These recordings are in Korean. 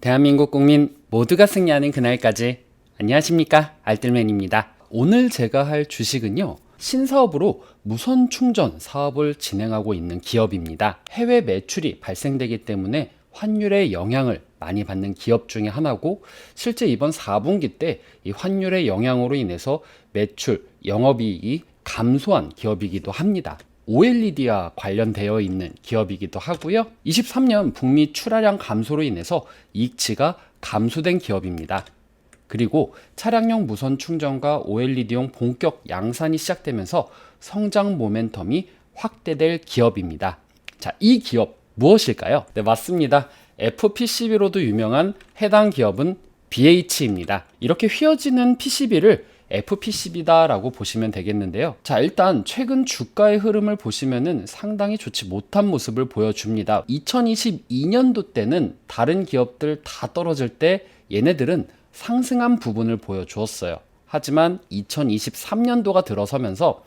대한민국 국민 모두가 승리하는 그날까지. 안녕하십니까, 알뜰맨입니다. 오늘 제가 할 주식은요, 신사업으로 무선 충전 사업을 진행하고 있는 기업입니다. 해외 매출이 발생되기 때문에 환율의 영향을 많이 받는 기업 중에 하나고, 실제 이번 4분기 때 이 환율의 영향으로 인해서 매출, 영업이익이 감소한 기업이기도 합니다. OLED와 관련되어 있는 기업이기도 하고요. 23년 북미 출하량 감소로 인해서 이익치가 감소된 기업입니다. 그리고 차량용 무선 충전과 OLED용 본격 양산이 시작되면서 성장 모멘텀이 확대될 기업입니다. 자, 이 기업 무엇일까요? 네, 맞습니다. FPCB로도 유명한 해당 기업은 BH입니다. 이렇게 휘어지는 PCB를 FPCB다라고 보시면 되겠는데요. 자, 일단 최근 주가의 흐름을 보시면은 상당히 좋지 못한 모습을 보여줍니다. 2022년도 때는 다른 기업들 다 떨어질 때 얘네들은 상승한 부분을 보여주었어요. 하지만 2023년도가 들어서면서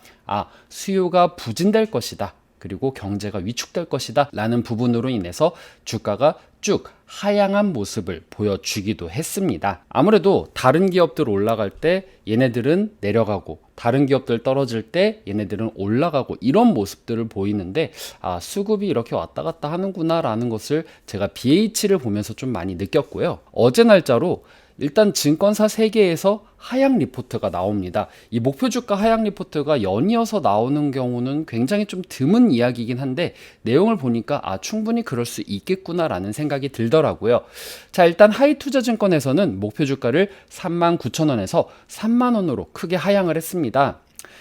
수요가 부진될 것이다, 그리고 경제가 위축될 것이다 라는 부분으로 인해서 주가가 쭉 하향한 모습을 보여주기도 했습니다. 아무래도 다른 기업들 올라갈 때 얘네들은 내려가고, 다른 기업들 떨어질 때 얘네들은 올라가고, 이런 모습들을 보이는데 수급이 이렇게 왔다 갔다 하는구나 라는 것을 제가 BH를 보면서 좀 많이 느꼈고요. 어제 날짜로 일단 증권사 3개에서 하향 리포트가 나옵니다. 이 목표 주가 하향 리포트가 연이어서 나오는 경우는 굉장히 좀 드문 이야기이긴 한데, 내용을 보니까 충분히 그럴 수 있겠구나라는 생각이 들더라고요. 자, 일단 하이투자증권에서는 목표 주가를 39,000원에서 30,000원으로 크게 하향을 했습니다.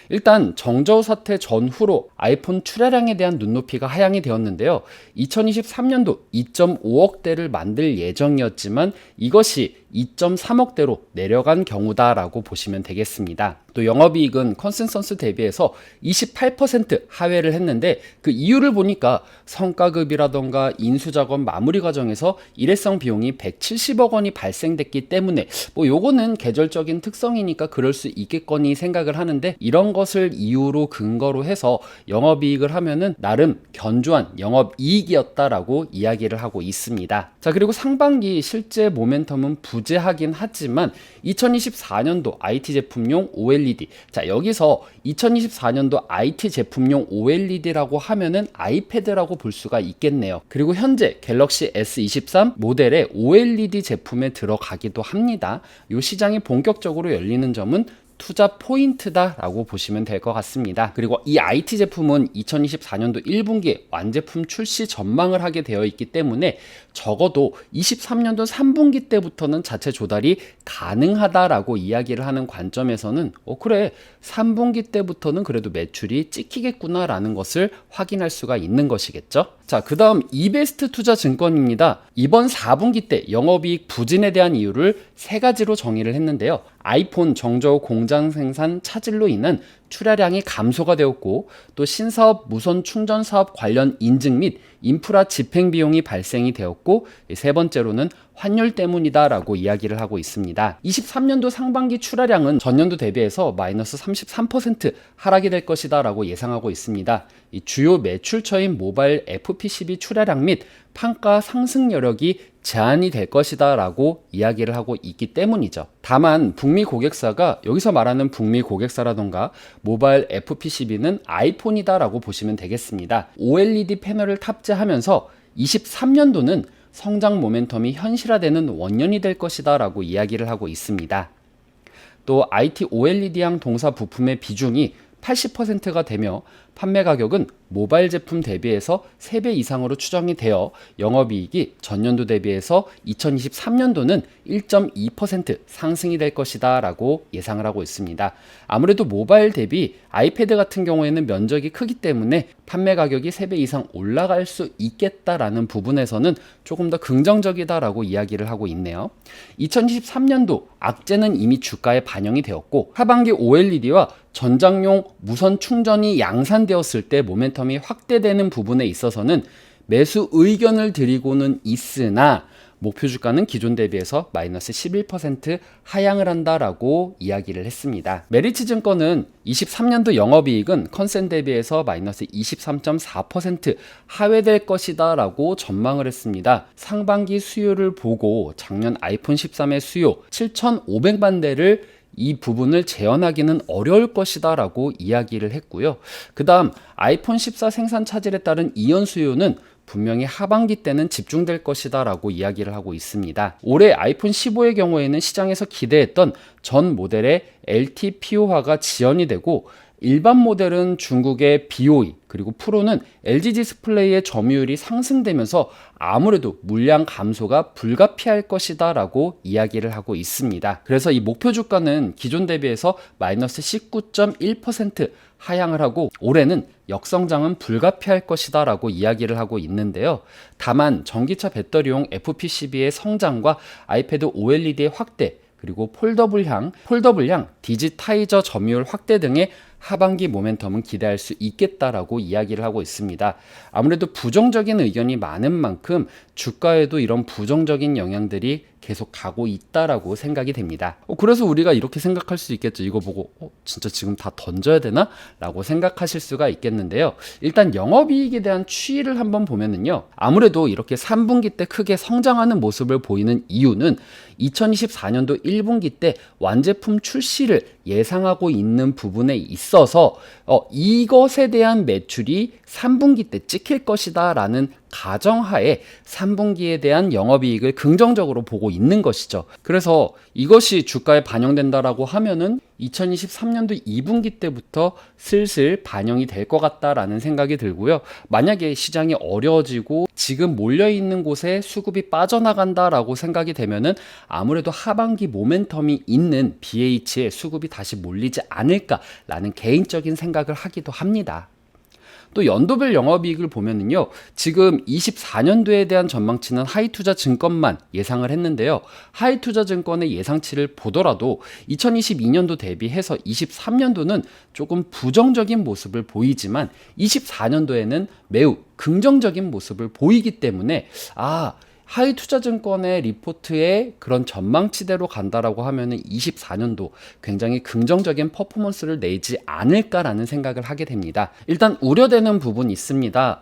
일단 정저우 사태 전후로 아이폰 출하량에 대한 눈높이가 하향이 되었는데요. 2023년도 2.5억대를 만들 예정이었지만 이것이 2.3억대로 내려간 경우다라고 보시면 되겠습니다. 또 영업이익은 컨센서스 대비해서 28% 하회를 했는데, 그 이유를 보니까 성과급이라던가 인수작업 마무리 과정에서 일회성 비용이 170억 원이 발생됐기 때문에 요거는 계절적인 특성이니까 그럴 수 있겠거니 생각을 하는데, 이런 것을 이유로 근거로 해서 영업이익을 하면은 나름 견조한 영업이익이었다라고 이야기를 하고 있습니다. 자, 그리고 상반기 실제 모멘텀은 부재하긴 하지만 2024년도 IT 제품용 OLED, 자, 여기서 2024년도 IT 제품용 OLED라고 하면은 아이패드라고 볼 수가 있겠네요. 그리고 현재 갤럭시 S23 모델의 OLED 제품에 들어가기도 합니다. 이 시장이 본격적으로 열리는 점은 투자 포인트다라고 보시면 될 것 같습니다. 그리고 이 IT 제품은 2024년도 1분기에 완제품 출시 전망을 하게 되어 있기 때문에 적어도 23년도 3분기 때부터는 자체 조달이 가능하다라고 이야기를 하는 관점에서는 그래, 3분기 때부터는 그래도 매출이 찍히겠구나라는 것을 확인할 수가 있는 것이겠죠. 자, 그 다음 이베스트 투자증권입니다. 이번 4분기 때 영업이익 부진에 대한 이유를 3가지로 정의를 했는데요. 아이폰 정저우 공장 생산 차질로 인한 출하량이 감소가 되었고, 또 신사업 무선 충전 사업 관련 인증 및 인프라 집행 비용이 발생이 되었고, 3번째로는 환율 때문이다라고 이야기를 하고 있습니다. 23년도 상반기 출하량은 전년도 대비해서 마이너스 33% 하락이 될 것이다라고 예상하고 있습니다. 이 주요 매출처인 모바일 FPCB 출하량 및 판가 상승 여력이 제한이 될 것이다 라고 이야기를 하고 있기 때문이죠. 다만 북미 고객사가, 여기서 말하는 북미 고객사라던가 모바일 FPCB는 아이폰이다 라고 보시면 되겠습니다. OLED 패널을 탑재하면서 23년도는 성장 모멘텀이 현실화되는 원년이 될 것이다 라고 이야기를 하고 있습니다. 또 IT OLED향 동사 부품의 비중이 80%가 되며 판매 가격은 모바일 제품 대비해서 3배 이상으로 추정이 되어 영업이익이 전년도 대비해서 2023년도는 1.2% 상승이 될 것이다 라고 예상을 하고 있습니다. 아무래도 모바일 대비 아이패드 같은 경우에는 면적이 크기 때문에 판매 가격이 3배 이상 올라갈 수 있겠다라는 부분에서는 조금 더 긍정적이다라고 이야기를 하고 있네요. 2023년도 악재는 이미 주가에 반영이 되었고, 하반기 OLED와 전장용 무선 충전이 양산되었을 때 모멘텀이 확대되는 부분에 있어서는 매수 의견을 드리고는 있으나 목표 주가는 기존 대비해서 마이너스 11% 하향을 한다라고 이야기를 했습니다. 메리츠증권은 23년도 영업이익은 컨센 대비해서 마이너스 23.4% 하회될 것이다 라고 전망을 했습니다. 상반기 수요를 보고 작년 아이폰 13의 수요 7,500만 대를 이 부분을 재현하기는 어려울 것이다 라고 이야기를 했고요. 그 다음 아이폰 14 생산 차질에 따른 이연 수요는 분명히 하반기 때는 집중될 것이다 라고 이야기를 하고 있습니다. 올해 아이폰 15의 경우에는 시장에서 기대했던 전 모델의 LTPO화가 지연이 되고 일반 모델은 중국의 BOE 그리고 프로는 LG 디스플레이의 점유율이 상승되면서 아무래도 물량 감소가 불가피할 것이다 라고 이야기를 하고 있습니다. 그래서 이 목표 주가는 기존 대비해서 마이너스 19.1% 하향을 하고 올해는 역성장은 불가피할 것이다 라고 이야기를 하고 있는데요. 다만 전기차 배터리용 FPCB의 성장과 아이패드 OLED의 확대 그리고 폴더블형 디지타이저 점유율 확대 등의 하반기 모멘텀은 기대할 수 있겠다라고 이야기를 하고 있습니다. 아무래도 부정적인 의견이 많은 만큼 주가에도 이런 부정적인 영향들이 계속 가고 있다라고 생각이 됩니다. 그래서 우리가 이렇게 생각할 수 있겠죠. 이거 보고 진짜 지금 다 던져야 되나? 라고 생각하실 수가 있겠는데요. 일단 영업이익에 대한 추이를 한번 보면은요. 아무래도 이렇게 3분기 때 크게 성장하는 모습을 보이는 이유는 2024년도 1분기 때 완제품 출시를 예상하고 있는 부분에 있어서 이것에 대한 매출이 3분기 때 찍힐 것이다 라는 가정하에 3분기에 대한 영업이익을 긍정적으로 보고 있는 것이죠. 그래서 이것이 주가에 반영된다라고 하면은 2023년도 2분기 때부터 슬슬 반영이 될 것 같다라는 생각이 들고요. 만약에 시장이 어려워지고 지금 몰려있는 곳에 수급이 빠져나간다라고 생각이 되면은 아무래도 하반기 모멘텀이 있는 BH에 수급이 다시 몰리지 않을까라는 개인적인 생각을 하기도 합니다. 또 연도별 영업이익을 보면은요, 지금 24년도에 대한 전망치는 하이투자증권만 예상을 했는데요. 하이투자증권의 예상치를 보더라도 2022년도 대비해서 23년도는 조금 부정적인 모습을 보이지만 24년도에는 매우 긍정적인 모습을 보이기 때문에 하이투자증권의 리포트에 그런 전망치대로 간다라고 하면은 24년도 굉장히 긍정적인 퍼포먼스를 내지 않을까라는 생각을 하게 됩니다. 일단 우려되는 부분이 있습니다.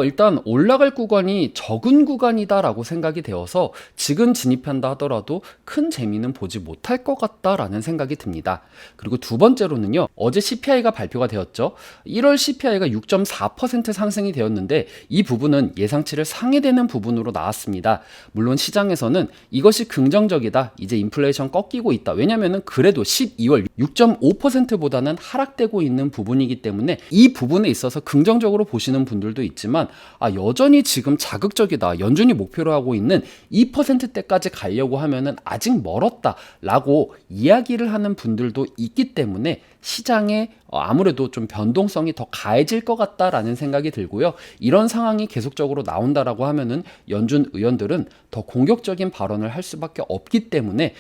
일단 올라갈 구간이 적은 구간이다라고 생각이 되어서 지금 진입한다 하더라도 큰 재미는 보지 못할 것 같다라는 생각이 듭니다. 그리고 두 번째로는요, 어제 CPI가 발표가 되었죠. 1월 CPI가 6.4% 상승이 되었는데 이 부분은 예상치를 상회되는 부분으로 나왔습니다. 물론 시장에서는 이것이 긍정적이다, 이제 인플레이션 꺾이고 있다. 왜냐면은 그래도 12월 6.5%보다는 하락되고 있는 부분이기 때문에 이 부분에 있어서 긍정적으로 보시는 분들도 있지만 여전히 지금 자극적이다, 연준이 목표로 하고 있는 2%대까지 가려고 하면은 아직 멀었다 라고 이야기를 하는 분들도 있기 때문에 시장에 아무래도 좀 변동성이 더 가해질 것 같다라는 생각이 들고요. 이런 상황이 계속적으로 나온다라고 하면은 연준 의원들은 더 공격적인 발언을 할 수밖에 없기 때문에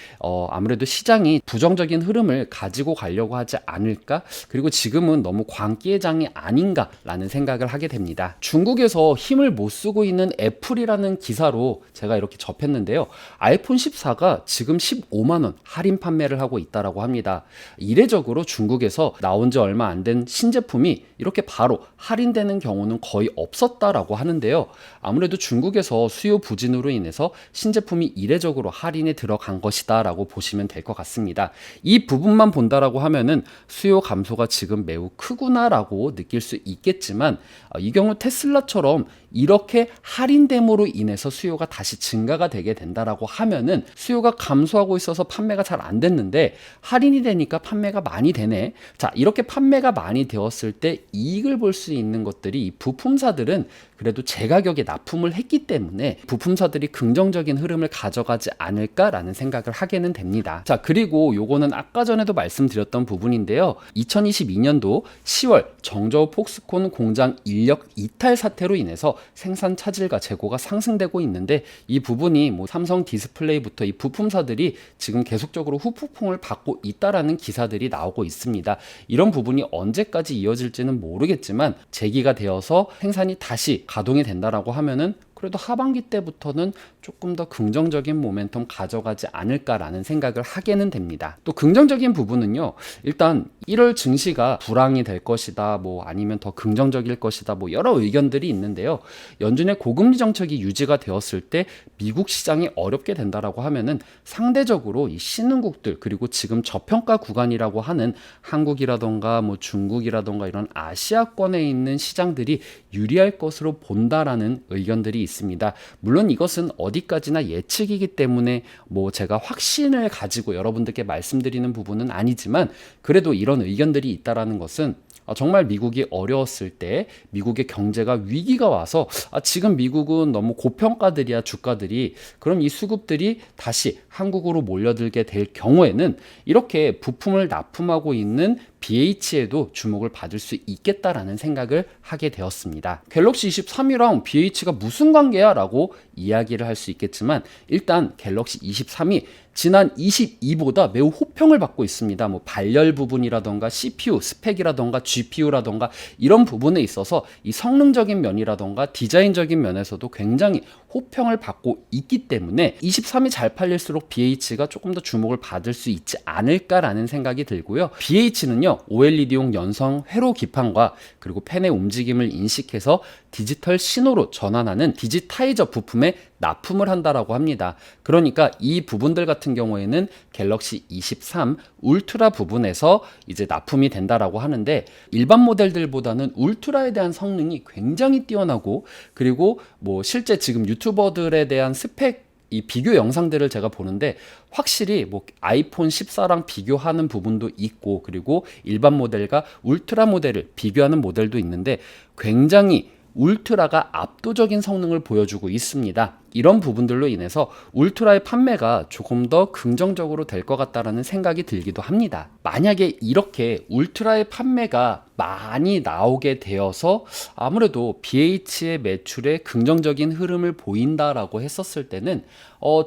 아무래도 시장이 부정적인 흐름을 가지고 가려고 하지 않을까? 그리고 지금은 너무 광기의 장이 아닌가라는 생각을 하게 됩니다. 중국에서 힘을 못 쓰고 있는 애플이라는 기사로 제가 이렇게 접했는데요. 아이폰 14가 지금 15만 원 할인 판매를 하고 있다라고 합니다. 이례적으로 중국에서 나온 지 얼마 안 된 신제품이 이렇게 바로 할인되는 경우는 거의 없었다라고 하는데요. 아무래도 중국에서 수요 부진으로 인해서 신제품이 이례적으로 할인에 들어간 것이다 라고 보시면 될 것 같습니다. 이 부분만 본다라고 하면은 수요 감소가 지금 매우 크구나라고 느낄 수 있겠지만 이 경우 테슬라처럼 이렇게 할인됨으로 인해서 수요가 다시 증가가 되게 된다라고 하면은 수요가 감소하고 있어서 판매가 잘 안 됐는데 할인이 되니까 판매가 많이 되네. 자, 이렇게 판매가 많이 되었을 때 이익을 볼 수 있는 것들이 이 부품사들은 그래도 제 가격에 납품을 했기 때문에 부품사들이 긍정적인 흐름을 가져가지 않을까라는 생각을 하게는 됩니다. 자, 그리고 요거는 아까 전에도 말씀드렸던 부분인데요. 2022년도 10월 정저우 폭스콘 공장 인력 이탈 사태로 인해서 생산 차질과 재고가 상승되고 있는데 이 부분이 삼성 디스플레이부터 이 부품사들이 지금 계속적으로 후폭풍을 받고 있다라는 기사들이 나오고 있습니다. 이런 부분이 언제까지 이어질지는 모르겠지만 재기가 되어서 생산이 다시 가동이 된다라고 하면은 그래도 하반기 때부터는 조금 더 긍정적인 모멘텀 가져가지 않을까라는 생각을 하게는 됩니다. 또 긍정적인 부분은요, 일단 1월 증시가 불황이 될 것이다, 뭐 아니면 더 긍정적일 것이다, 뭐 여러 의견들이 있는데요. 연준의 고금리 정책이 유지가 되었을 때 미국 시장이 어렵게 된다라고 하면은 상대적으로 이 신흥국들, 그리고 지금 저평가 구간이라고 하는 한국이라던가 뭐 중국이라던가 이런 아시아권에 있는 시장들이 유리할 것으로 본다라는 의견들이 있습니다. 물론 이것은 어디까지나 예측이기 때문에 뭐 제가 확신을 가지고 여러분들께 말씀드리는 부분은 아니지만, 그래도 이런 의견들이 있다라는 것은 정말 미국이 어려웠을 때, 미국의 경제가 위기가 와서 지금 미국은 너무 고평가들이야 주가들이, 그럼 이 수급들이 다시 한국으로 몰려들게 될 경우에는 이렇게 부품을 납품하고 있는 BH에도 주목을 받을 수 있겠다라는 생각을 하게 되었습니다. 갤럭시 23이랑 BH가 무슨 관계야? 라고 이야기를 할 수 있겠지만, 일단 갤럭시 23이 지난 22보다 매우 호평을 받고 있습니다. 뭐 발열 부분이라던가 CPU 스펙이라던가 GPU라던가 이런 부분에 있어서 이 성능적인 면이라던가 디자인적인 면에서도 굉장히 호평을 받고 있기 때문에 23이 잘 팔릴수록 BH가 조금 더 주목을 받을 수 있지 않을까라는 생각이 들고요. BH는요, OLED용 연성 회로 기판과 그리고 펜의 움직임을 인식해서 디지털 신호로 전환하는 디지타이저 부품에 납품을 한다라고 합니다. 그러니까 이 부분들 같은 경우에는 갤럭시 23 울트라 부분에서 이제 납품이 된다라고 하는데, 일반 모델들보다는 울트라에 대한 성능이 굉장히 뛰어나고, 그리고 뭐 실제 지금 유튜버들에 대한 스펙 이 비교 영상들을 제가 보는데 확실히 뭐 아이폰 14랑 비교하는 부분도 있고, 그리고 일반 모델과 울트라 모델을 비교하는 모델도 있는데 굉장히 울트라가 압도적인 성능을 보여주고 있습니다. 이런 부분들로 인해서 울트라의 판매가 조금 더 긍정적으로 될 것 같다라는 생각이 들기도 합니다. 만약에 이렇게 울트라의 판매가 많이 나오게 되어서 아무래도 BH의 매출에 긍정적인 흐름을 보인다라고 했었을 때는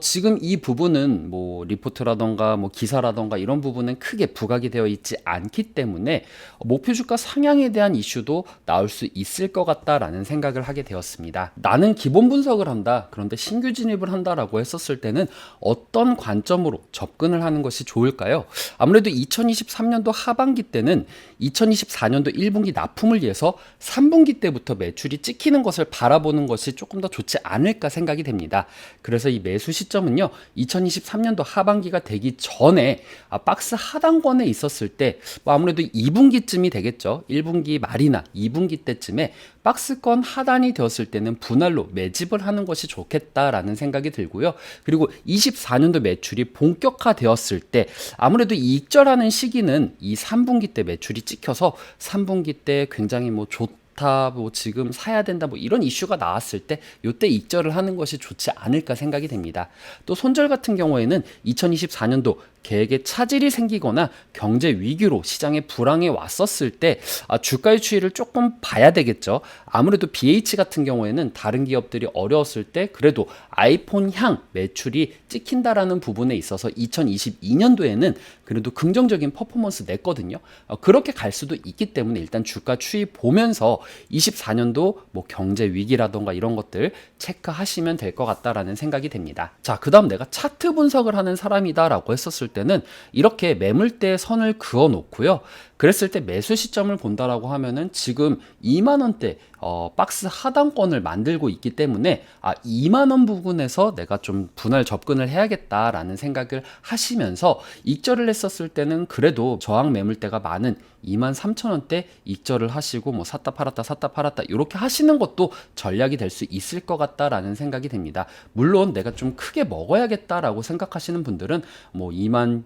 지금 이 부분은 뭐 리포트라던가 뭐 기사라던가 이런 부분은 크게 부각이 되어 있지 않기 때문에 목표 주가 상향에 대한 이슈도 나올 수 있을 것 같다라는 생각을 하게 되었습니다. 나는 기본 분석을 한다, 그런데 신규 진입을 한다라고 했었을 때는 어떤 관점으로 접근을 하는 것이 좋을까요? 아무래도 2023년도 하반기 때는 2024년도 1분기 납품을 위해서 3분기 때부터 매출이 찍히는 것을 바라보는 것이 조금 더 좋지 않을까 생각이 됩니다. 그래서 이 매수 시점은요, 2023년도 하반기가 되기 전에 박스 하단권에 있었을 때 아무래도 2분기쯤이 되겠죠. 1분기 말이나 2분기 때쯤에 박스권 하단이 되었을 때는 분할로 매집을 하는 것이 좋겠다라는 생각이 들고요. 그리고 24년도 매출이 본격화되었을 때 아무래도 익절하는 시기는 이 3분기 때 매출이 찍혀서 3분기 때 굉장히 뭐 뭐 지금 사야 된다 뭐 이런 이슈가 나왔을 때 요때 익절을 하는 것이 좋지 않을까 생각이 됩니다. 또 손절 같은 경우에는 2024년도 계획에 차질이 생기거나 경제 위기로 시장에 불황이 왔었을 때 주가의 추이를 조금 봐야 되겠죠. 아무래도 BH 같은 경우에는 다른 기업들이 어려웠을 때 그래도 아이폰 향 매출이 찍힌다라는 부분에 있어서 2022년도에는 그래도 긍정적인 퍼포먼스 냈거든요. 그렇게 갈 수도 있기 때문에 일단 주가 추이 보면서 24년도 뭐 경제 위기라던가 이런 것들 체크하시면 될 것 같다라는 생각이 됩니다. 자, 그 다음 내가 차트 분석을 하는 사람이다라고 했었을 때는 이렇게 매물대 선을 그어 놓고요. 그랬을 때 매수 시점을 본다라고 하면은 지금 2만 원대 박스 하단권을 만들고 있기 때문에 2만 원 부분에서 내가 좀 분할 접근을 해야겠다라는 생각을 하시면서 익절을 했었을 때는 그래도 저항 매물대가 많은 23,000원대 익절을 하시고 뭐 샀다 팔았다 이렇게 하시는 것도 전략이 될 수 있을 것 같다라는 생각이 됩니다. 물론 내가 좀 크게 먹어야겠다라고 생각하시는 분들은 뭐 26,000,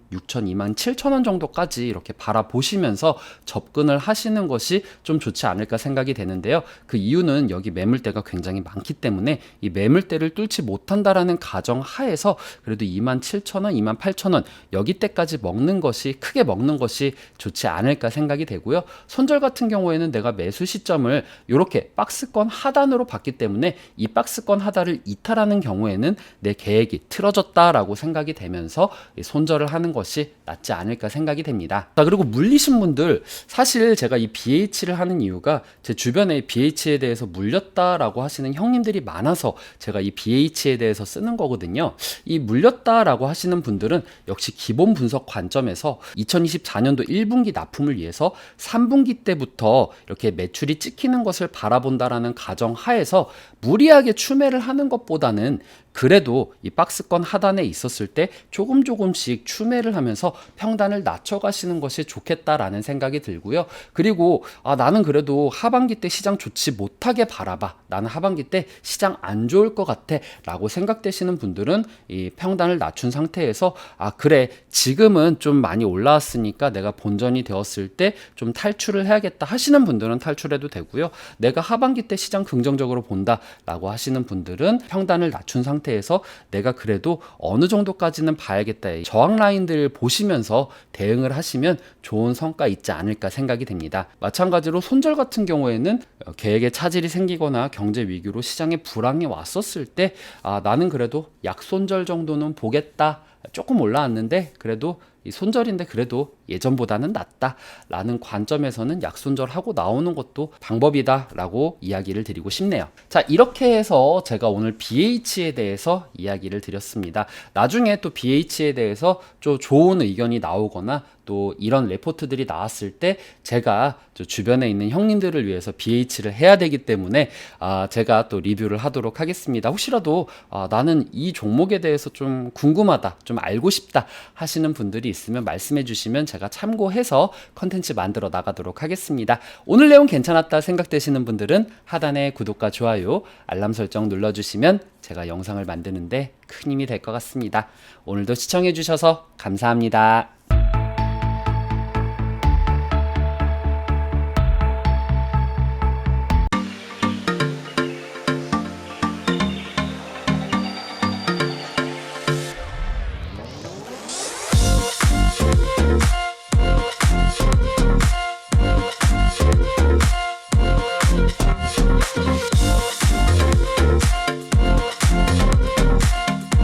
27,000원 정도까지 이렇게 바라보시면서 접근을 하시는 것이 좀 좋지 않을까 생각이 되는데요. 그 이유는 여기 매물대가 굉장히 많기 때문에 이 매물대를 뚫지 못한다라는 가정 하에서 그래도 27,000원, 28,000원 여기 때까지 먹는 것이 크게 먹는 것이 좋지 않을까 생각이 되고요. 손절 같은 경우에는 내가 매수 시점을 이렇게 박스권 하단으로 봤기 때문에 이 박스권 하단을 이탈하는 경우에는 내 계획이 틀어졌다라고 생각이 되면서 손절을 하는 것이 낫지 않을까 생각이 됩니다. 자, 그리고 물리신 분들 분들, 사실 제가 이 BH를 하는 이유가 제 주변에 BH에 대해서 물렸다라고 하시는 형님들이 많아서 제가 이 BH에 대해서 쓰는 거거든요. 이 물렸다라고 하시는 분들은 역시 기본 분석 관점에서 2024년도 1분기 납품을 위해서 3분기 때부터 이렇게 매출이 찍히는 것을 바라본다라는 가정 하에서 무리하게 추매를 하는 것보다는 그래도 이 박스권 하단에 있었을 때 조금씩 추매를 하면서 평단을 낮춰가시는 것이 좋겠다라는 생각이 들고요. 그리고 나는 그래도 하반기 때 시장 좋지 못하게 바라봐, 나는 하반기 때 시장 안 좋을 것 같아 라고 생각되시는 분들은 이 평단을 낮춘 상태에서 그래, 지금은 좀 많이 올라왔으니까 내가 본전이 되었을 때 좀 탈출을 해야겠다 하시는 분들은 탈출해도 되고요. 내가 하반기 때 시장 긍정적으로 본다 라고 하시는 분들은 평단을 낮춘 상태에서 내가 그래도 어느 정도까지는 봐야겠다, 저항 라인들 보시면서 대응을 하시면 좋은 성과 있지 않을까 생각이 됩니다. 마찬가지로 손절 같은 경우에는 계획에 차질이 생기거나 경제 위기로 시장에 불황이 왔었을 때 나는 그래도 약손절 정도는 보겠다, 조금 올라왔는데 그래도 이 손절인데 그래도 예전보다는 낫다 라는 관점에서는 약손절하고 나오는 것도 방법이다 라고 이야기를 드리고 싶네요. 자, 이렇게 해서 제가 오늘 BH에 대해서 이야기를 드렸습니다. 나중에 또 BH에 대해서 좀 좋은 의견이 나오거나 또 이런 레포트들이 나왔을 때 제가 주변에 있는 형님들을 위해서 BH를 해야 되기 때문에 제가 또 리뷰를 하도록 하겠습니다. 혹시라도 나는 이 종목에 대해서 좀 궁금하다, 좀 알고 싶다 하시는 분들이 있으면 말씀해 주시면 제가 참고해서 컨텐츠 만들어 나가도록 하겠습니다. 오늘 내용 괜찮았다 생각되시는 분들은 하단에 구독과 좋아요, 알람 설정 눌러주시면 제가 영상을 만드는데 큰 힘이 될 것 같습니다. 오늘도 시청해 주셔서 감사합니다.